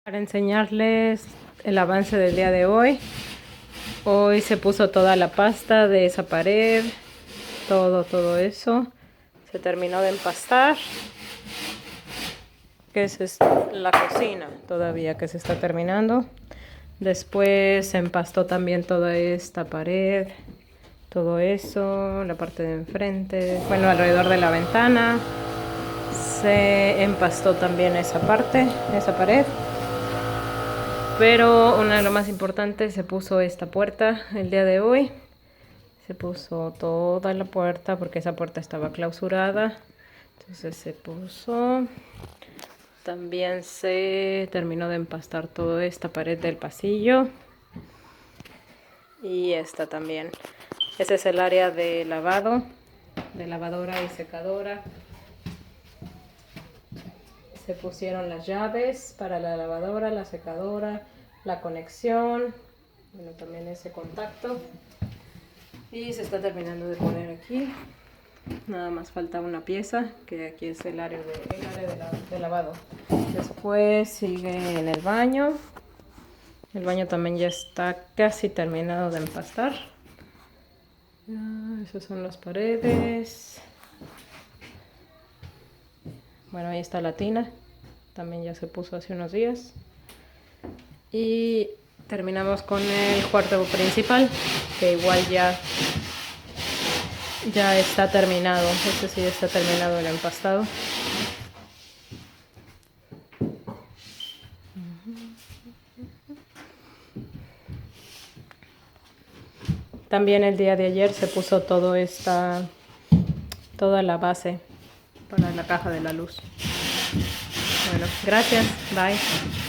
Para enseñarles el avance del día de hoy. Hoy se puso toda la pasta de esa pared, todo eso. Se terminó de empastar. Que es la cocina todavía que se está terminando. Después se empastó también toda esta pared, todo eso, la parte de enfrente, bueno, alrededor de la ventana. Se empastó también esa parte, esa pared. Pero una de lo más importante, se puso esta puerta el día de hoy. Se puso toda la puerta porque esa puerta estaba clausurada. Entonces se puso. También se terminó de empastar toda esta pared del pasillo. Y esta también. Ese es el área de lavado, de lavadora y secadora. Se pusieron las llaves para la lavadora, la secadora, la conexión, bueno, también ese contacto. Y se está terminando de poner aquí. Nada más falta una pieza, que aquí es el área de lavado. Después sigue en el baño. El baño también ya está casi terminado de empastar. Esas son las paredes. Bueno, ahí está la tina. También ya se puso hace unos días. Y terminamos con el cuarto principal, que igual ya está terminado. Este sí está terminado el empastado. También el día de ayer se puso toda la base para la caja de la luz. Bueno, gracias. Bye.